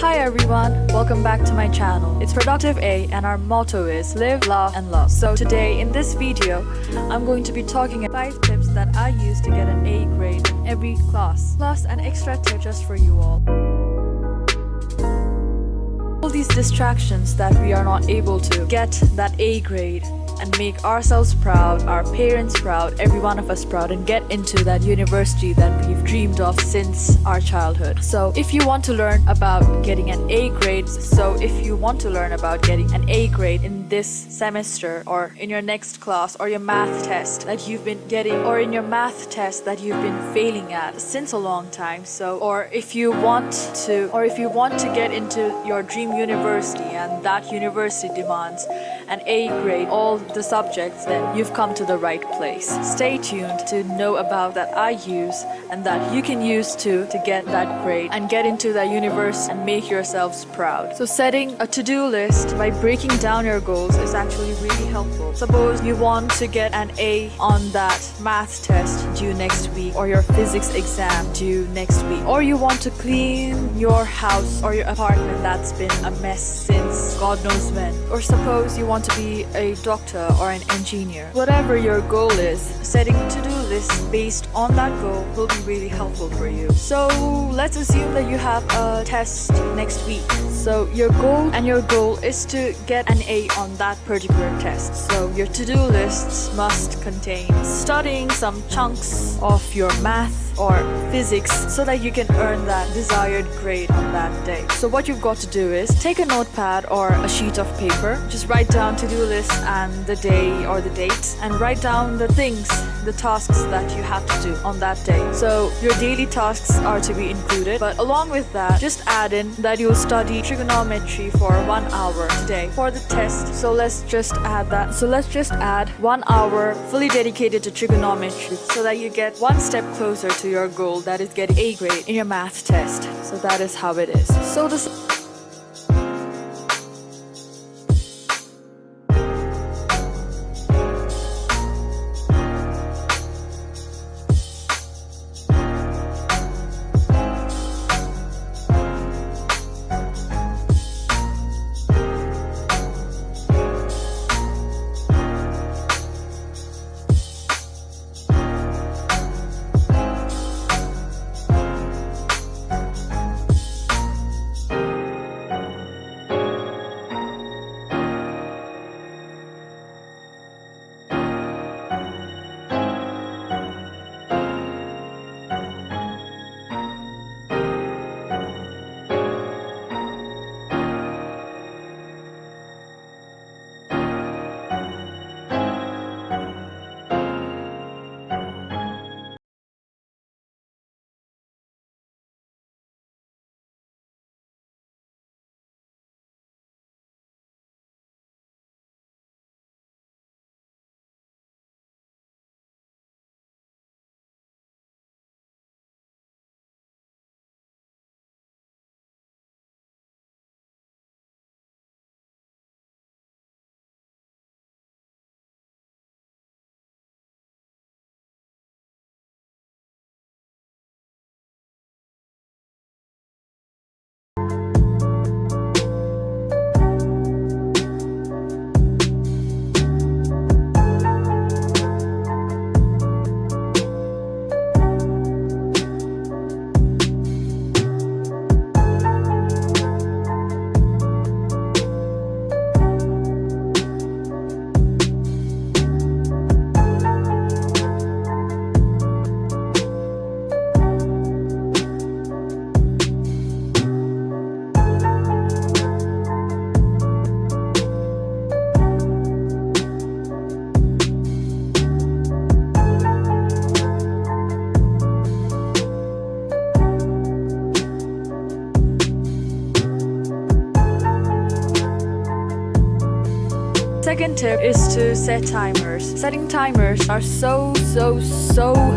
Hi everyone, welcome back to my channel. It's Productive A and our motto is live, love and love. So today in this video, I'm going to be talking about 5 tips that I use to get an A grade in every class, plus an extra tip just for you all. All these distractions that we are not able to get that A grade and make ourselves proud, our parents proud, every one of us proud, and get into that university that we've dreamed of since our childhood. So if you want to learn about getting an A grade, in this semester or in your next class or your math test that you've been getting or in your math test that you've been failing at since a long time, or if you want to get into your dream university and that university demands an A grade, all the subjects, then you've come to the right place. Stay tuned to know about that I use and that you can use too to get that grade and get into that university and make yourselves proud. So setting a to-do list by breaking down your goals is actually really helpful. Suppose you want to get an A on that math test due next week, or your physics exam due next week, or you want to clean your house or your apartment that's been a mess since God knows when, or suppose you want to be a doctor or an engineer. Whatever your goal is, setting a to-do list based on that goal will be really helpful for you. So let's assume that you have a test next week. So your goal is to get an A on that particular test. So your to-do lists must contain studying some chunks of your math or physics so that you can earn that desired grade on that day. So what you've got to do is take a notepad or a sheet of paper, just write down to-do list and the day or the date, and write down the tasks that you have to do on that day. So your daily tasks are to be included, but along with that, just add in that you'll study trigonometry for 1 hour today for the test. So let's just add 1 hour fully dedicated to trigonometry so that you get one step closer to your goal, that is getting A grade in your math test. So that is how it is. So second tip is to set timers. Setting timers are so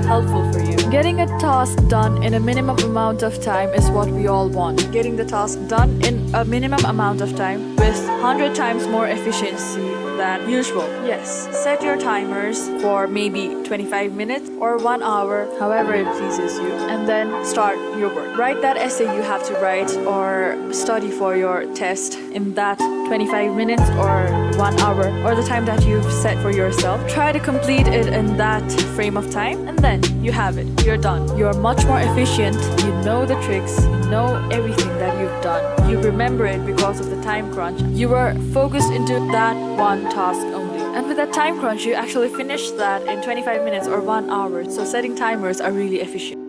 helpful for you. Getting a task done in a minimum amount of time is what we all want. Getting the task done in a minimum amount of time with 100 times more efficiency than usual. Yes, set your timers for maybe 25 minutes or 1 hour, however it pleases you, and then start your work. Write that essay you have to write or study for your test in that 25 minutes or 1 hour or the time that you've set for yourself. Try to complete it in that frame of time, and then you have it. You're done. You're much more efficient. You know the tricks. You know everything that you've done. You remember it because of the time crunch. You were focused into that one task only. And with that time crunch, you actually finish that in 25 minutes or 1 hour. So setting timers are really efficient.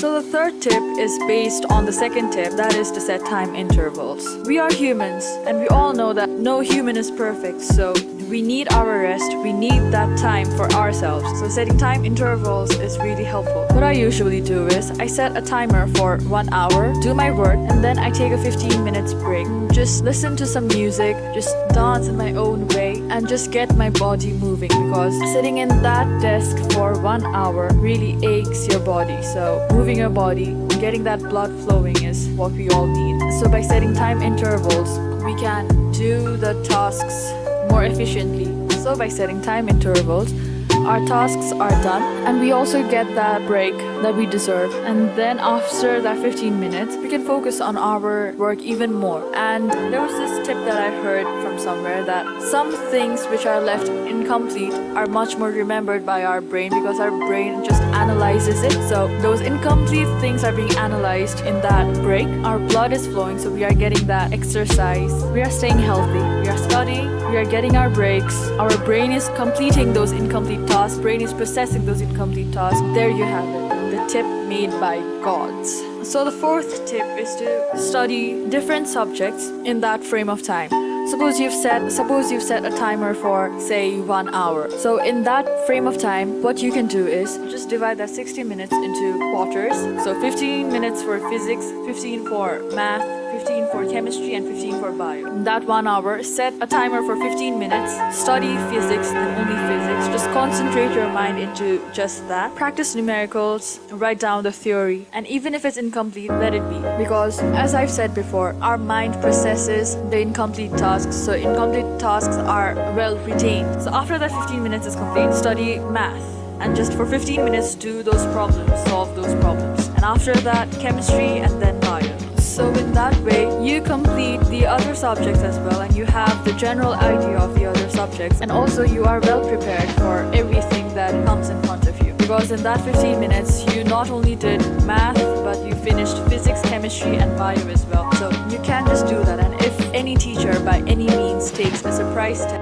So the third tip is based on the second tip, that is to set time intervals. We are humans, and we all know that no human is perfect, so we need our rest, we need that time for ourselves. So setting time intervals is really helpful. What I usually do is I set a timer for 1 hour, do my work, and then I take a 15 minutes break. Just listen to some music, just dance in my own way, and just get my body moving, because sitting in that desk for 1 hour really aches your body. So moving your body, getting that blood flowing is what we all need. So by setting time intervals, we can do the tasks more efficiently. So by setting time intervals, our tasks are done, and we also get that break that we deserve. And then after that 15 minutes, we can focus on our work even more. And there was this tip that I heard from somewhere that some things which are left incomplete are much more remembered by our brain, because our brain just analyzes it. So those incomplete things are being analyzed in that break. Our blood is flowing, so we are getting that exercise. We are staying healthy. We are studying. We are getting our breaks. Our brain is completing those incomplete tasks. Brain is processing those incomplete tasks. There you have it. The tip made by gods. So the fourth tip is to study different subjects in that frame of time. Suppose you've set a timer for, say, 1 hour. So in that frame of time, what you can do is just divide that 60 minutes into quarters. So 15 minutes for physics, 15 for math, 15 for chemistry, and 15 for bio. In that 1 hour, set a timer for 15 minutes, study physics and only physics. Just concentrate your mind into just that. Practice numericals, write down the theory, and even if it's incomplete, let it be. Because as I've said before, our mind processes the incomplete tasks, so incomplete tasks are well retained. So after that 15 minutes is complete, study math, and just for 15 minutes do those problems, solve those problems. And after that, chemistry, and then bio. So in that way, you complete the other subjects as well, and you have the general idea of the other subjects, and also you are well prepared for everything that comes in front of you. Because in that 15 minutes, you not only did math, but you finished physics, chemistry, and bio as well. So you can just do that, and if any teacher by any means takes a surprise test,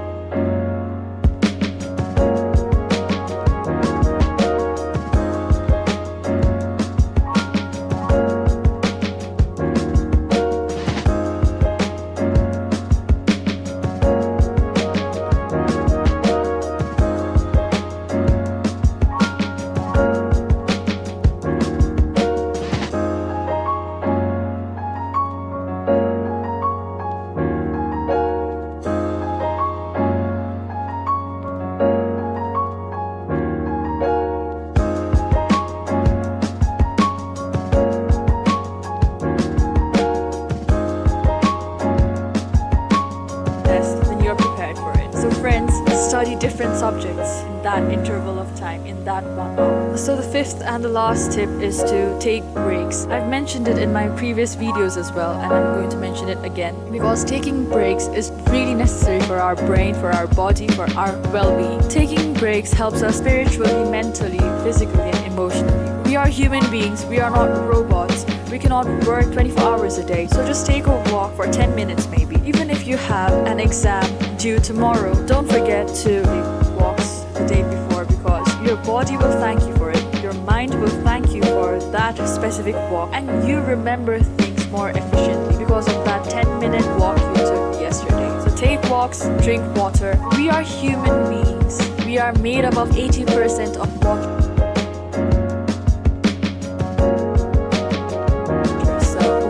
study different subjects in that interval of time, in that 1 hour. So the fifth and the last tip is to take breaks. I've mentioned it in my previous videos as well, and I'm going to mention it again, because taking breaks is really necessary for our brain, for our body, for our well-being. Taking breaks helps us spiritually, mentally, physically, and emotionally. We are human beings, we are not robots. We cannot work 24 hours a day, so just take a walk for 10 minutes maybe. Even if you have an exam due tomorrow, don't forget to take walks the day before, because your body will thank you for it, your mind will thank you for that specific walk, and you remember things more efficiently because of that 10-minute walk you took yesterday. So take walks, drink water. We are human beings. We are made up of 80% of water.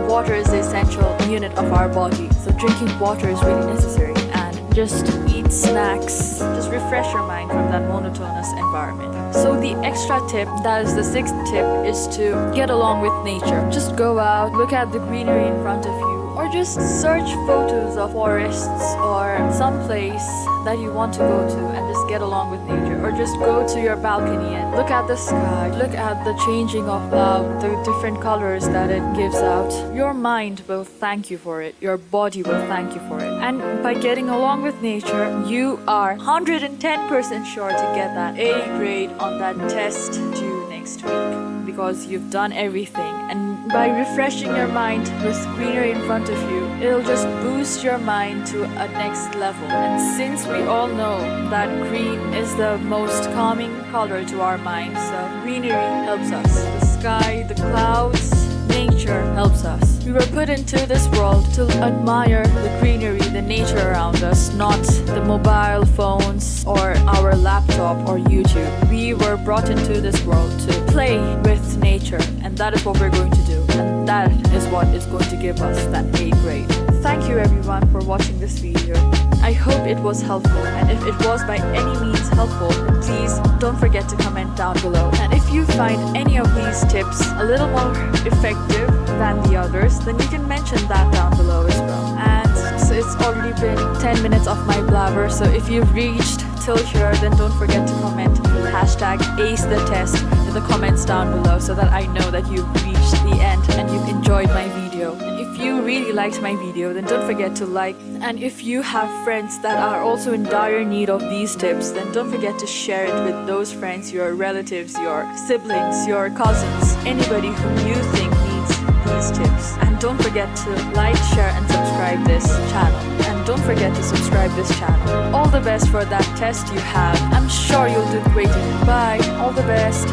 Water is essential essential unit of our body. So drinking water is really necessary, and just eat snacks. Just refresh your mind from that monotonous environment. So the extra tip, that is the sixth tip, is to get along with nature. Just go out, look at the greenery in front of you, or just search photos of forests or some place that you want to go to and just get along with nature. Or just go to your balcony and look at the sky, look at the changing of the different colors that it gives out. Your mind will thank you for it, your body will thank you for it. And by getting along with nature, you are 110% sure to get that A grade on that test due next week, because you've done everything. And by refreshing your mind with greenery in front of you, it'll just boost your mind to a next level. And since we all know that green is the most calming color to our mind, so greenery helps us. The sky, the clouds, nature helps us. We were put into this world to admire the greenery, the nature around us, not the mobile phones or our laptop or YouTube. We were brought into this world to play with nature, and that is what we're going to do. And that is what is going to give us that A grade. Thank you everyone for watching this video. I hope it was helpful, and if it was by any means helpful, please don't forget to comment down below. And if you find any of these tips a little more effective than the others, then you can mention that down below as well. And so it's already been 10 minutes of my blabber, so if you've reached till here, then don't forget to comment hashtag ace the test in the comments down below, so that I know that you've reached the end and you've enjoyed my video. And if you really liked my video, then don't forget to like. And if you have friends that are also in dire need of these tips, then don't forget to share it with those friends, your relatives, your siblings, your cousins, anybody whom you think needs these tips. And don't forget to like, share and subscribe this channel. And don't forget to subscribe this channel. All the best for that test you have. I'm sure you'll do great in it. Bye. All the best.